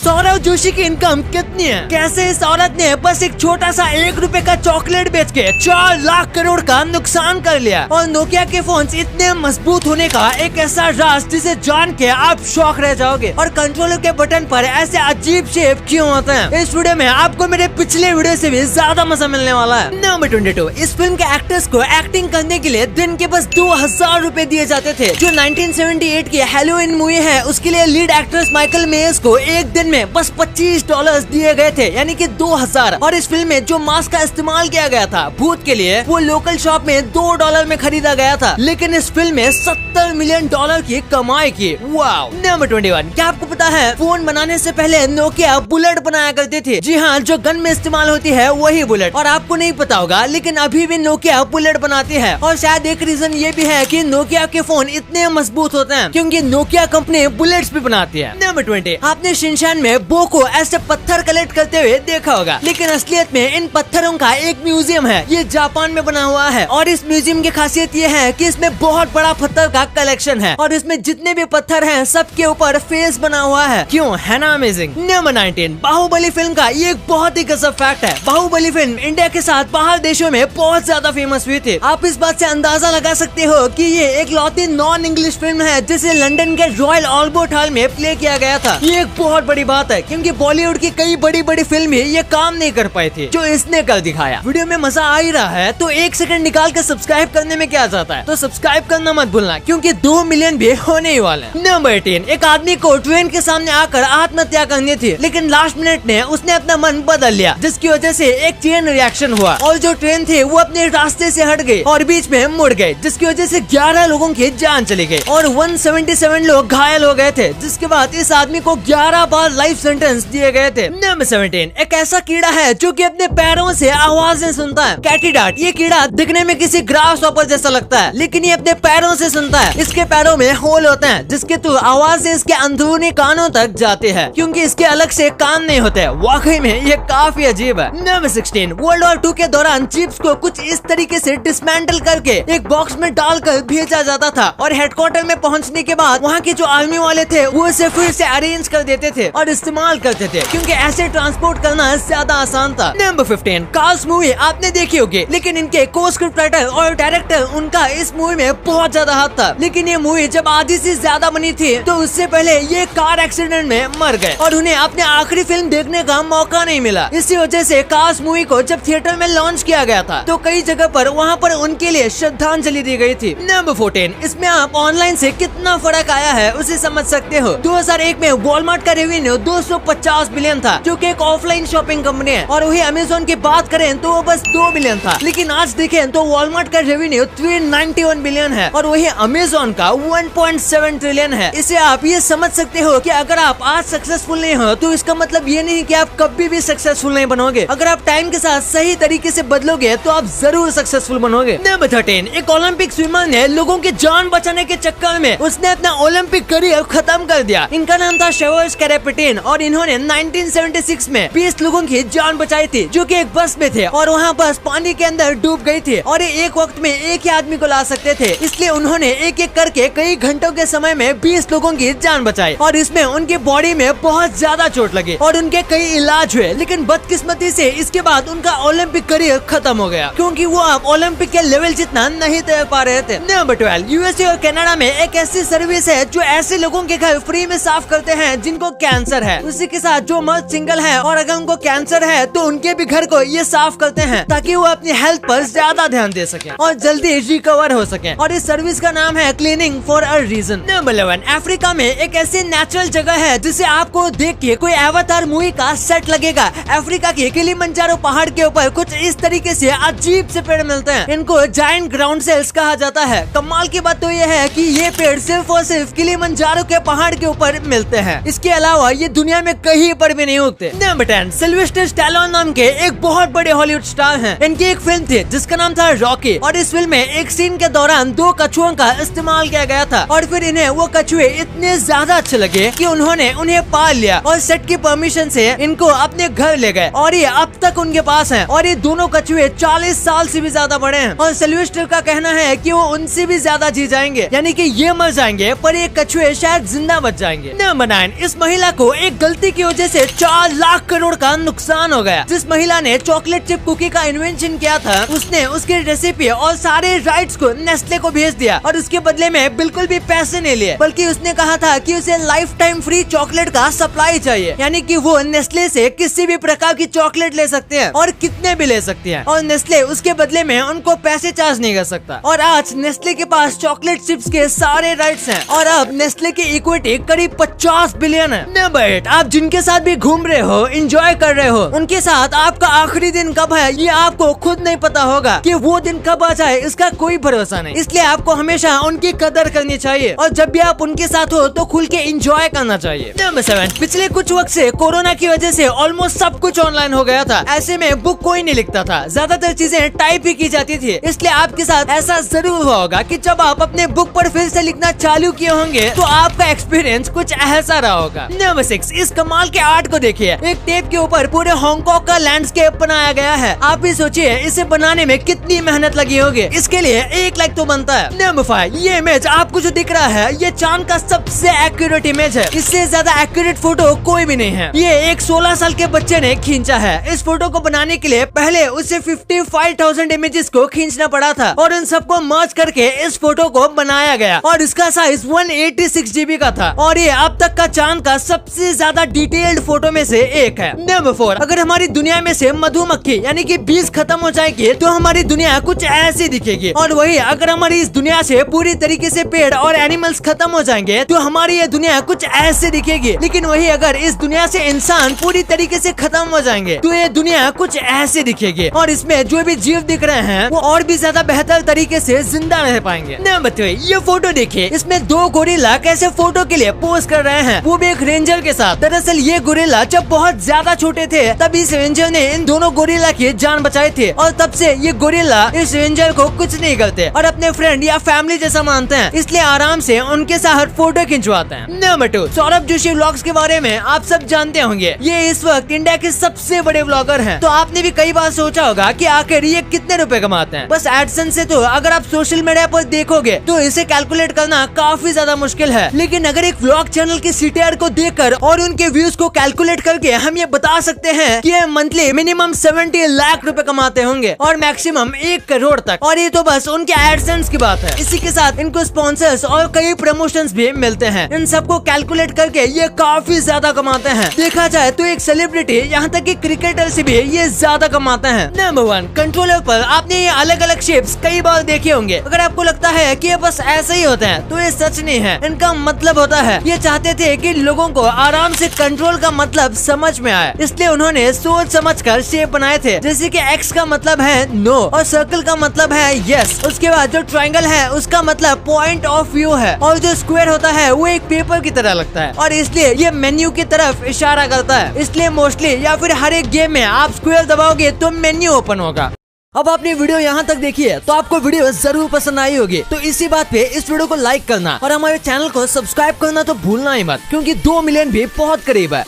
सौरव जोशी की इनकम कितनी है? कैसे इस औरत ने बस एक छोटा सा 1 रुपए का चॉकलेट बेच के 4 लाख करोड़ का नुकसान कर लिया। और नोकिया के फोन इतने मजबूत होने का एक ऐसा राज जिसे जान के आप शौक रह जाओगे। और कंट्रोलर के बटन पर ऐसे अजीब शेप क्यों होते हैं? इस वीडियो में आपको मेरे पिछले वीडियो से भी ज्यादा मजा मिलने वाला है। नंबर 22, इस फिल्म के एक्टर्स को एक्टिंग करने के लिए दिन के बस 2000 रुपए दिए जाते थे। जो 1978 की हैलोवीन मूवी है उसके लिए लीड एक्ट्रेस माइकल मेयर्स को एक दिन में बस $25 दिए गए थे, यानी कि 2000। और इस फिल्म में जो मास्क का इस्तेमाल किया गया था भूत के लिए, वो लोकल शॉप में $2 में खरीदा गया था, लेकिन इस फिल्म में $70 मिलियन की कमाई की। वाव। नंबर 21, क्या आपको पता है फोन बनाने से पहले नोकिया बुलेट बनाया करती थी? जी हाँ, जो गन में इस्तेमाल होती है वही बुलेट। और आपको नहीं पता होगा लेकिन अभी भी नोकिया बुलेट बनाती है। और शायद एक रीजन ये भी है कि नोकिया के फोन इतने मजबूत होते हैं क्योंकि नोकिया कंपनी बुलेट्स भी बनाती है। नंबर 20, आपने शिनचैन में बो को ऐसे पत्थर कलेक्ट करते हुए देखा होगा, लेकिन असलियत में इन पत्थरों का एक म्यूजियम है। ये जापान में बना हुआ है और इस म्यूजियम की खासियत ये है कि इसमें बहुत बड़ा पत्थर का कलेक्शन है और इसमें जितने भी पत्थर हैं सबके ऊपर फेस बना हुआ है। क्यों है ना अमेजिंग। नंबर 19, बाहुबली फिल्म का ये एक बहुत ही गजब फैक्ट है। बाहुबली फिल्म इंडिया के साथ बाहर देशों में बहुत ज्यादा फेमस हुई थी। आप इस बात से अंदाजा लगा सकते हो कि ये एक लौती नॉन इंग्लिश फिल्म है जिसे लंदन के रॉयल अल्बर्ट हॉल में प्ले किया गया था। ये एक बहुत बड़ी बात है क्योंकि बॉलीवुड की कई बड़ी बड़ी फिल्म ये काम नहीं कर पाई थी जो इसने कर दिखाया। वीडियो में मजा आ ही रहा है तो 1 सेकंड निकाल कर सब्सक्राइब करने में क्या जाता है, तो सब्सक्राइब करना मत भूलना क्योंकि 2 मिलियन भी होने ही वाले हैं। नंबर 18, एक आदमी को ट्रेन के सामने आकर आत्महत्या करनी थी, लेकिन लास्ट मिनट ने उसने अपना मन बदल लिया, जिसकी वजह से एक चेन रिएक्शन हुआ और जो ट्रेन थी वो अपने रास्ते से हट गई और बीच में मुड़ गई, जिसकी वजह से 11 लोगों की जान चली गई और 177 लोग घायल हो गए थे, जिसके बाद इस आदमी को 11 बार लाइफ सेंटेंस दिए गए थे। नंबर 17, एक ऐसा कीड़ा है जो कि अपने पैरों से आवाजें सुनता है। कैटीडाट। ये कीड़ा दिखने में किसी ग्रास हॉपर जैसा लगता है, लेकिन ये अपने पैरों से सुनता है। इसके पैरों में होल होते हैं जिसके थ्रू आवाजें इसके अंदरूनी कानों तक जाती है क्योंकि इसके अलग से कान नहीं होते। वाकई में ये काफी अजीब है। नंबर 16, वर्ल्ड वॉर 2 के दौरान चिप्स को कुछ इस तरीके से डिसमेंटल करके एक बॉक्स में डालकर भेजा जाता था और हेडक्वार्टर में पहुंचने के बाद वहाँ के जो आर्मी वाले थे वो इसे फिर से अरेंज कर देते थे और इस्तेमाल करते थे क्योंकि ऐसे ट्रांसपोर्ट करना ज्यादा आसान था। नंबर 15, कार्स मूवी आपने देखी होगी, लेकिन इनके को स्क्रिप्ट राइटर और डायरेक्टर उनका इस मूवी में बहुत ज्यादा हाथ था, लेकिन ये मूवी जब आधी से ज्यादा बनी थी तो उससे पहले ये कार एक्सीडेंट में मर गए और उन्हें अपने आखिरी फिल्म देखने का मौका नहीं मिला। इसी वजह से कार्स मूवी को जब थिएटर में लॉन्च किया गया था तो कई जगह पर वहाँ पर उनके लिए श्रद्धांजलि दी गई थी। नंबर 14, इसमें आप ऑनलाइन से कितना फर्क आया है उसे समझ सकते हो। 2001 में वॉलमार्ट का रेवेन्यू 250 बिलियन था जो कि एक ऑफलाइन शॉपिंग कंपनी है, और वही अमेज़न की बात करें तो वो बस 2 बिलियन था, लेकिन आज देखें तो वॉलमार्ट का रेवेन्यू 391 बिलियन है और वही अमेज़न का 1.7 ट्रिलियन है। इसे आप ये समझ सकते हो कि अगर आप आज सक्सेसफुल नहीं हो तो इसका मतलब ये नहीं कि आप कभी भी सक्सेसफुल नहीं बनोगे। अगर आप टाइम के साथ सही तरीके से बदलोगे तो आप जरूर सक्सेसफुल बनोगे। नंबर 13, एक ओलंपिक स्विमर ने लोगों की जान बचाने के चक्कर में उसने अपना ओलंपिक करियर खत्म कर दिया। इनका नाम था शेवर्स कैरेपेटिन और इन्होंने 1976 में 20 लोगों की जान बचाई थी जो कि एक बस में थे और वहाँ बस पानी के अंदर डूब गई थी और ये एक वक्त में एक ही आदमी को ला सकते थे, इसलिए उन्होंने एक एक करके कई घंटों के समय में 20 लोगों की जान बचाई और इसमें उनके बॉडी में बहुत ज्यादा चोट लगी और उनके कई इलाज हुए, लेकिन बदकिस्मती से इसके बाद उनका ओलंपिक करियर खत्म हो गया क्योंकि वो अब ओलंपिक के लेवल जितना नहीं तैर पा रहे थे। नंबर 12, यूएसए और कनाडा में एक ऐसी सर्विस है जो ऐसे लोगों के घर फ्री में साफ करते हैं जिनको कैंसर है। उसी के साथ जो मर्द सिंगल है और अगर उनको कैंसर है तो उनके भी घर को ये साफ करते हैं ताकि वो अपनी हेल्थ पर ज्यादा ध्यान दे सके और जल्दी रिकवर हो सके, और इस सर्विस का नाम है cleaning for a reason. Number 11, Africa में एक ऐसी नेचुरल जगह है जिसे आपको देख के कोई अवतार मूवी का सेट लगेगा। अफ्रीका के किलिमंजारो पहाड़ के ऊपर कुछ इस तरीके से अजीब से पेड़ मिलते हैं, इनको जायंट ग्राउंड सेल्स कहा जाता है। कमाल की बात तो ये है कि ये पेड़ सिर्फ और सिर्फ किलिमंजारो के पहाड़ के ऊपर मिलते हैं, इसके अलावा ये दुनिया में कहीं पर भी नहीं उगते। नंबर 10, सिल्वेस्टर स्टैलोन नाम के एक बहुत बड़े हॉलीवुड स्टार हैं। इनकी एक फिल्म थी जिसका नाम था रॉकी और इस फिल्म में एक सीन के दौरान 2 कछुओं का इस्तेमाल किया गया था और फिर इन्हें वो कछुए इतने ज्यादा अच्छे लगे कि उन्होंने उन्हें पाल लिया और सेट की परमिशन से इनको अपने घर ले गए और ये अब तक उनके पास हैं और ये दोनों कछुए 40 साल से भी ज्यादा बड़े हैं और सिल्वेस्टर का कहना है कि वो उनसे भी ज्यादा जी जाएंगे, यानी कि ये मर जाएंगे पर ये कछुए शायद जिंदा बच जाएंगे। नंबर 9, इस महिला को को एक गलती की वजह से 4 लाख करोड़ का नुकसान हो गया। जिस महिला ने चॉकलेट चिप कुकी का इन्वेंशन किया था, उसने उसकी रेसिपी और सारे राइट्स को नेस्ले को भेज दिया और उसके बदले में बिल्कुल भी पैसे नहीं लिए, बल्कि उसने कहा था कि उसे लाइफ टाइम फ्री चॉकलेट का सप्लाई चाहिए, यानी कि वो नेस्ले से किसी भी प्रकार की चॉकलेट ले सकते हैं और कितने भी ले सकते हैं और नेस्ले उसके बदले में उनको पैसे चार्ज नहीं कर सकता। और आज नेस्ले के पास चॉकलेट चिप्स के सारे राइट्स हैं और अब नेस्ले की इक्विटी करीब 50 बिलियन है। नंबर 8, आप जिनके साथ भी घूम रहे हो, एंजॉय कर रहे हो, उनके साथ आपका आखिरी दिन कब है ये आपको खुद नहीं पता होगा कि वो दिन कब आ जाए, इसका कोई भरोसा नहीं। इसलिए आपको हमेशा उनकी कदर करनी चाहिए और जब भी आप उनके साथ हो तो खुल के एंजॉय करना चाहिए। नंबर 7, पिछले कुछ वक्त से कोरोना की वजह से ऑलमोस्ट सब कुछ ऑनलाइन हो गया था। ऐसे में बुक कोई नहीं लिखता था, ज्यादातर चीजें टाइप ही की जाती थी। इसलिए आपके साथ ऐसा जरूर हुआ होगा कि जब आप अपने बुक पर फिर से लिखना चालू किए होंगे तो आपका एक्सपीरियंस कुछ ऐसा रहा होगा। नंबर 6, इस कमाल के आर्ट को देखिए। एक टेप के ऊपर पूरे हांगकांग का लैंडस्केप बनाया गया है। आप भी सोचिए इसे बनाने में कितनी मेहनत लगी होगी। इसके लिए 1 लाइक तो बनता है। नंबर 5, ये इमेज आपको जो दिख रहा है ये चांद का सबसे एक्यूरेट इमेज है। इससे ज्यादा एक्यूरेट फोटो कोई भी नहीं है। ये एक 16 साल के बच्चे ने खींचा है। इस फोटो को बनाने के लिए पहले उसे 55,000 इमेजेस को खींचना पड़ा था और उन सबको मर्ज करके इस फोटो को बनाया गया और इसका साइज 186 GB का था और ये अब तक का चांद का सबसे ज्यादा डिटेल्ड फोटो में से एक है। नंबर 4, अगर हमारी दुनिया में से मधुमक्खी यानी कि बीज खत्म हो जाएगी तो हमारी दुनिया कुछ ऐसी दिखेगी और वही अगर हमारी इस दुनिया से पूरी तरीके से पेड़ और एनिमल्स खत्म हो जाएंगे तो हमारी ये दुनिया कुछ ऐसे दिखेगी। लेकिन वही अगर इस दुनिया से इंसान पूरी तरीके से खत्म हो जाएंगे तो ये दुनिया कुछ ऐसे दिखेगी और इसमें जो भी जीव दिख रहे हैं वो और भी ज्यादा बेहतर तरीके से जिंदा रह पाएंगे। नंबर 3, ये फोटो देखिए। इसमें 2 गोरिल्ला कैसे फोटो के लिए पोज कर रहे हैं, वो भी एक रेंजर के साथ। दरअसल ये गोरिल्ला जब बहुत ज्यादा छोटे थे तभी इस रेंजर ने इन दोनों गोरिल्ला की जान बचाई थी और तब से ये गोरिल्ला इस रेंजर को कुछ नहीं करते और अपने फ्रेंड या फैमिली जैसा मानते हैं, इसलिए आराम से उनके साथ फोटो खिंचवाते हैं। नंबर 2, सौरभ जोशी व्लॉग्स के बारे में आप सब जानते होंगे। ये इस वक्त इंडिया के सबसे बड़े व्लॉगर हैं। तो आपने भी कई बार सोचा होगा कि आखिर ये कितने रुपए कमाते हैं। बस एडसेंस से तो अगर आप सोशल मीडिया पर देखोगे तो इसे कैलकुलेट करना काफी ज्यादा मुश्किल है, लेकिन अगर एक व्लॉग चैनल के CTR को देखकर और उनके व्यूज को कैलकुलेट करके हम ये बता सकते हैं कि ये मंथली मिनिमम 70 लाख रुपए कमाते होंगे और मैक्सिमम 1 करोड़ तक। और ये तो बस उनके एडसेंस की बात है। इसी के साथ इनको स्पॉन्सर्स और कई प्रमोशंस भी मिलते हैं। इन सबको कैलकुलेट करके ये काफी ज्यादा कमाते हैं। देखा जाए तो एक सेलिब्रिटी यहाँ तक कि क्रिकेटर से भी ये ज्यादा कमाते हैं। नंबर 1, कंट्रोलर पर आपने ये अलग अलग शेप्स कई बार देखे होंगे। अगर आपको लगता है कि ये बस ऐसे ही होते हैं तो ये सच नहीं है। इनका मतलब होता है ये चाहते थे कि लोगों को आराम से कंट्रोल का मतलब समझ में आए, इसलिए उन्होंने सोच समझकर शेप बनाए थे। जैसे कि X का मतलब है नो और सर्कल का मतलब है यस। उसके बाद जो ट्रायंगल है उसका मतलब पॉइंट ऑफ व्यू है और जो स्क्वायर होता है वो एक पेपर की तरह लगता है और इसलिए ये मेन्यू की तरफ इशारा करता है। इसलिए मोस्टली या फिर हर एक गेम में आप स्क्वायर दबाओगे तो मेन्यू ओपन होगा। अब आपने वीडियो यहाँ तक देखी है तो आपको वीडियो जरूर पसंद आई होगी। तो इसी बात पे इस वीडियो को लाइक करना और हमारे चैनल को सब्सक्राइब करना तो भूलना ही मत, क्योंकि 2 मिलियन भी बहुत करीब है।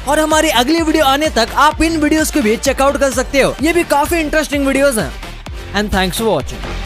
और हमारी अगली वीडियो आने तक आप इन वीडियोस को भी चेकआउट कर सकते हो। ये भी काफी इंटरेस्टिंग वीडियोस हैं। And thanks for watching.